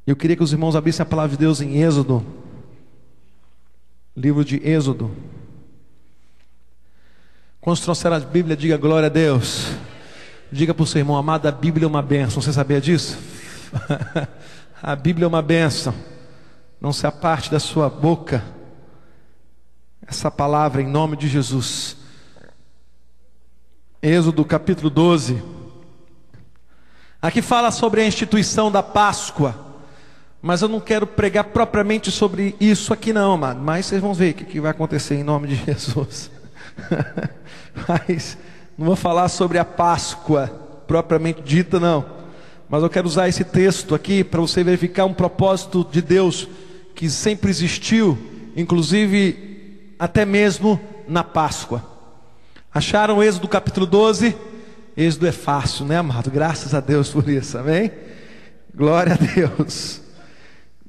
Eu queria que os irmãos abrissem a palavra de Deus em Êxodo, livro de Êxodo. Quando trouxeram a Bíblia, diga glória a Deus. Diga para o seu irmão, amado, a Bíblia é uma bênção. Você sabia disso? A Bíblia é uma bênção. Não se aparte da sua boca essa palavra em nome de Jesus. Êxodo capítulo 12. Aqui fala sobre a instituição da Páscoa, mas eu não quero pregar propriamente sobre isso aqui não, amado. Mas vocês vão ver o que vai acontecer em nome de Jesus. Mas não vou falar sobre a Páscoa propriamente dita não. Mas eu quero usar esse texto aqui para você verificar um propósito de Deus que sempre existiu, inclusive até mesmo na Páscoa. Acharam Êxodo capítulo 12? Êxodo é fácil, né, amado? Graças a Deus por isso, amém? Glória a Deus.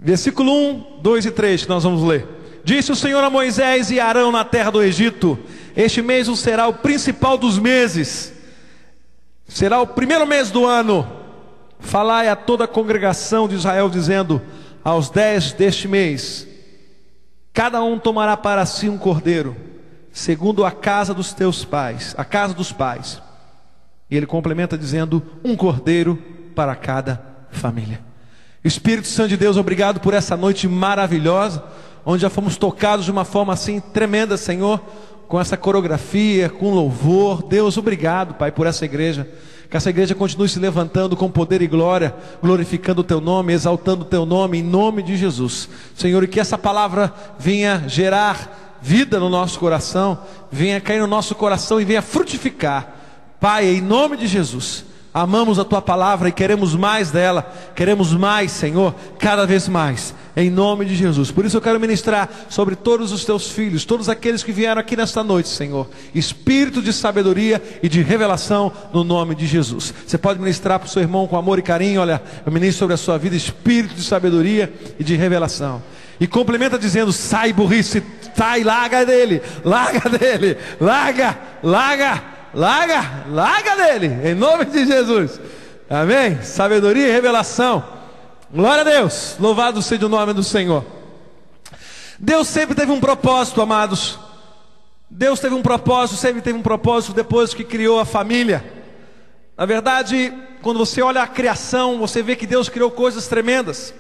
Versículo 1, 2 e 3 que nós vamos ler. Disse o Senhor a Moisés e a Arão na terra do Egito: este mês será o principal dos meses, será o primeiro mês do ano. Falai a toda a congregação de Israel, dizendo: aos 10 deste mês, cada um tomará para si um cordeiro, segundo a casa dos teus pais, a casa dos pais. E ele complementa dizendo: um cordeiro para cada família. Espírito Santo de Deus, obrigado por essa noite maravilhosa, onde já fomos tocados de uma forma assim tremenda, Senhor, com essa coreografia, com louvor. Deus, obrigado, Pai, por essa igreja. Que essa igreja continue se levantando com poder e glória, glorificando o Teu nome, exaltando o Teu nome, em nome de Jesus, Senhor. E que essa palavra venha gerar vida no nosso coração, venha cair no nosso coração e venha frutificar, Pai, em nome de Jesus. Amamos a Tua palavra e queremos mais dela, queremos mais, Senhor, cada vez mais, em nome de Jesus. Por isso eu quero ministrar sobre todos os Teus filhos, todos aqueles que vieram aqui nesta noite, Senhor, espírito de sabedoria e de revelação no nome de Jesus. Você pode ministrar para o seu irmão com amor e carinho. Olha, eu ministro sobre a sua vida espírito de sabedoria e de revelação. E complementa dizendo: sai burrice, sai, larga dele, larga dele, larga dele, em nome de Jesus, amém? Sabedoria e revelação, glória a Deus, louvado seja o nome do Senhor. Deus sempre teve um propósito, amados. Deus teve um propósito, sempre teve um propósito depois que criou a família. Na verdade, quando você olha a criação, você vê que Deus criou coisas tremendas.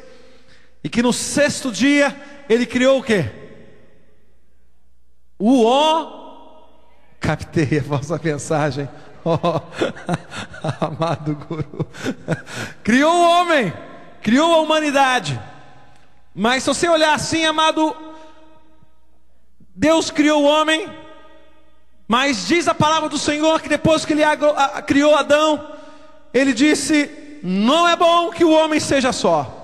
E que no sexto dia Ele criou o quê? Captei a vossa mensagem, amado guru. Criou o homem, criou a humanidade. Mas se você olhar assim, amado, Deus criou o homem, mas diz a palavra do Senhor que depois que Ele criou Adão, Ele disse: não é bom que o homem seja só.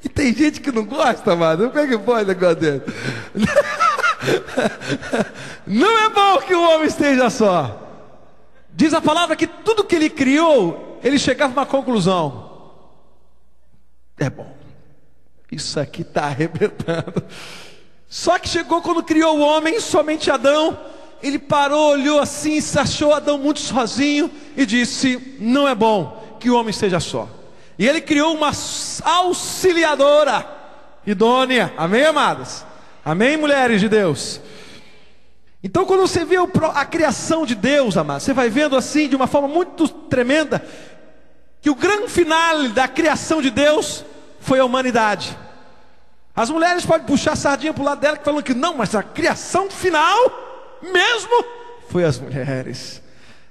E tem gente que não gosta, amado. Como é que pode negócio dele? Não é bom que o homem esteja só. Diz a palavra que tudo que Ele criou, Ele chegava a uma conclusão: é bom, isso aqui está arrebentando. Só que chegou quando criou o homem, somente Adão. Ele parou, olhou assim, se achou Adão muito sozinho e disse: não é bom que o homem esteja só. E Ele criou uma auxiliadora idônea. Amém, amadas? Amém, mulheres de Deus? Então quando você vê a criação de Deus, amados, você vai vendo assim de uma forma muito tremenda que o grande final da criação de Deus foi a humanidade. As mulheres podem puxar a sardinha para o lado dela, falando que não, mas a criação final mesmo foi as mulheres,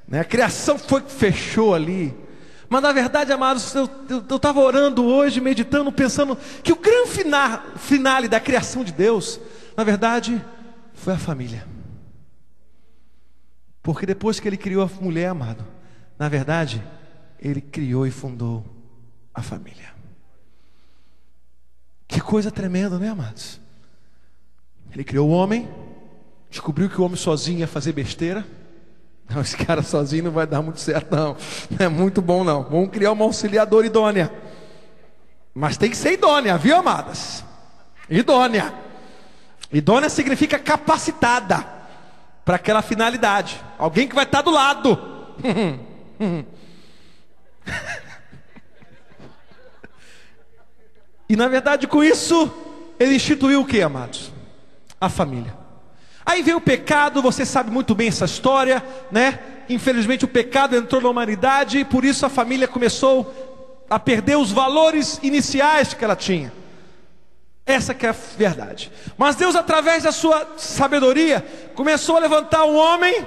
né? A criação foi que fechou ali. Mas na verdade, amados, eu estava orando hoje, meditando, pensando que o grande finale da criação de Deus, na verdade, foi a família. Porque depois que Ele criou a mulher, amado, na verdade, Ele criou e fundou a família. Que coisa tremenda, né, amados? Ele criou o homem, descobriu que o homem sozinho ia fazer besteira. Não, esse cara sozinho não vai dar muito certo não. Não é muito bom não. Vamos criar uma auxiliadora idônea. Mas tem que ser idônea, viu, amadas? Idônea. Idônea significa capacitada para aquela finalidade. Alguém que vai estar do lado. E na verdade com isso ele instituiu o que, amados? A família. Aí veio o pecado, você sabe muito bem essa história, né? Infelizmente o pecado entrou na humanidade e por isso a família começou a perder os valores iniciais que ela tinha. Essa que é a verdade. Mas Deus, através da sua sabedoria, começou a levantar um homem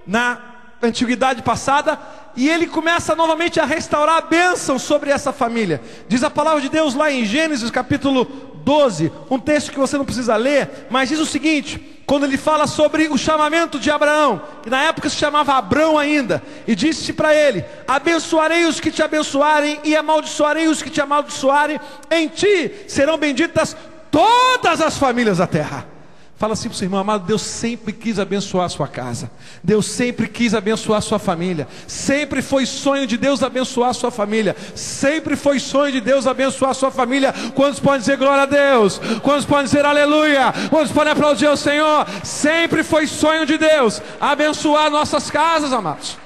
na antiguidade passada, e ele começa novamente a restaurar a bênção sobre essa família. Diz a palavra de Deus lá em Gênesis capítulo 12, um texto que você não precisa ler, mas diz o seguinte, quando ele fala sobre o chamamento de Abraão, que na época se chamava Abrão ainda, e disse para ele: abençoarei os que te abençoarem e amaldiçoarei os que te amaldiçoarem, em ti serão benditas todas as famílias da terra. Fala assim para o seu irmão: amado, Deus sempre quis abençoar a sua casa, Deus sempre quis abençoar a sua família, sempre foi sonho de Deus abençoar a sua família, sempre foi sonho de Deus abençoar a sua família. Quantos podem dizer glória a Deus? Quantos podem dizer aleluia? Quantos podem aplaudir ao Senhor? Sempre foi sonho de Deus abençoar nossas casas, amados.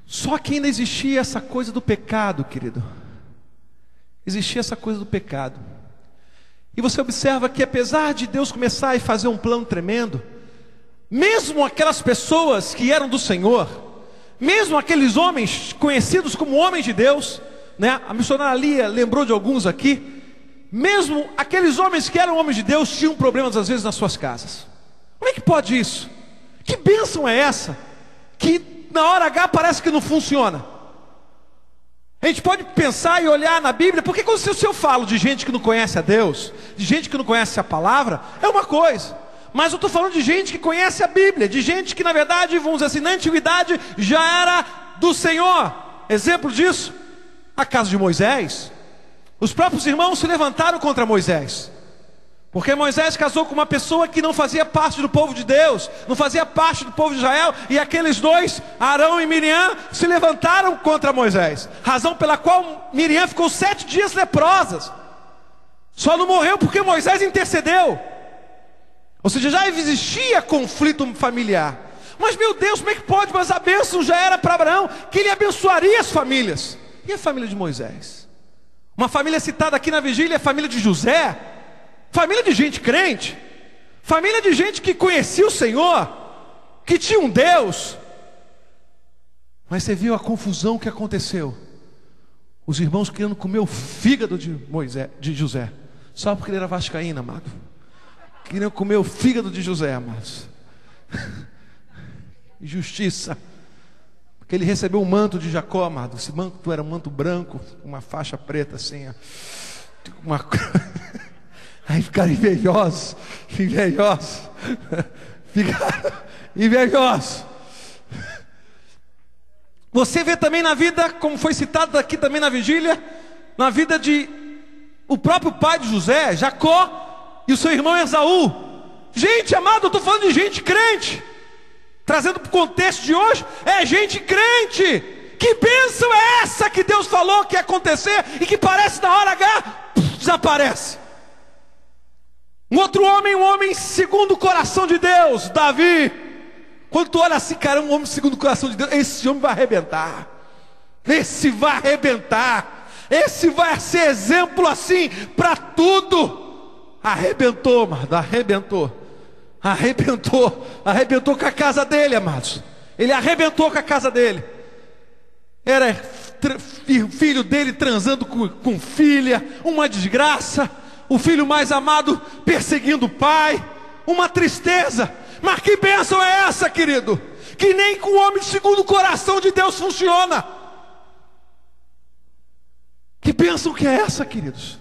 Só que ainda existia essa coisa do pecado, querido. Existia essa coisa do pecado. E você observa que apesar de Deus começar a fazer um plano tremendo, mesmo aquelas pessoas que eram do Senhor, mesmo aqueles homens conhecidos como homens de Deus, né? A missionária Lia lembrou de alguns aqui. Mesmo aqueles homens que eram homens de Deus tinham problemas às vezes nas suas casas. Como é que pode isso? Que bênção é essa? Que na hora H parece que não funciona. A gente pode pensar e olhar na Bíblia, porque quando eu falo de gente que não conhece a Deus, de gente que não conhece a palavra, é uma coisa. Mas eu estou falando de gente que conhece a Bíblia, de gente que na verdade, vamos dizer assim, na antiguidade já era do Senhor. Exemplo disso, a casa de Moisés. Os próprios irmãos se levantaram contra Moisés, porque Moisés casou com uma pessoa que não fazia parte do povo de Deus, não fazia parte do povo de Israel, e aqueles dois, Arão e Miriam, se levantaram contra Moisés, razão pela qual Miriam ficou 7 dias leprosas, só não morreu porque Moisés intercedeu. Ou seja, já existia conflito familiar. Mas meu Deus, como é que pode? Mas a bênção já era para Abraão, que ele abençoaria as famílias. E a família de Moisés? Uma família citada aqui na vigília é a família de José. Família de gente crente, família de gente que conhecia o Senhor, que tinha um Deus. Mas você viu a confusão que aconteceu? Os irmãos querendo comer o fígado de José, só porque ele era vascaíno, amado. Queriam comer o fígado de José, amados. Injustiça. Porque ele recebeu o manto de Jacó, amado. Esse manto era um manto branco, com uma faixa preta assim, ó. Aí ficaram invejosos, ficaram invejosos. Você vê também na vida, como foi citado aqui também na vigília, na vida de o próprio pai de José, Jacó, e o seu irmão Esaú. Gente, amado, eu estou falando de gente crente, trazendo para o contexto de hoje, é gente crente. Que bênção é essa que Deus falou que ia acontecer e que parece na hora H, desaparece. Um outro homem, um homem segundo o coração de Deus, Davi. Quando tu olha assim, cara, um homem segundo o coração de Deus, esse homem vai arrebentar. Esse vai arrebentar. Esse vai ser exemplo assim para tudo. Arrebentou, mano, arrebentou. Arrebentou com a casa dele, amados. Ele arrebentou com a casa dele. Era filho dele transando com filha, uma desgraça. O filho mais amado perseguindo o pai, uma tristeza. Mas que bênção é essa, querido? Que nem com o homem segundo o coração de Deus funciona. Que bênção que é essa, queridos?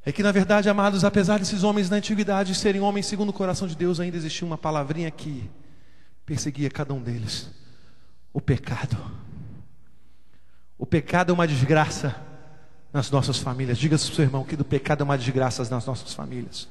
É que na verdade, amados, apesar desses homens na antiguidade serem homens segundo o coração de Deus, ainda existia uma palavrinha que perseguia cada um deles: o pecado. O pecado é uma desgraça nas nossas famílias. Diga para o seu irmão que do pecado é uma desgraça nas nossas famílias.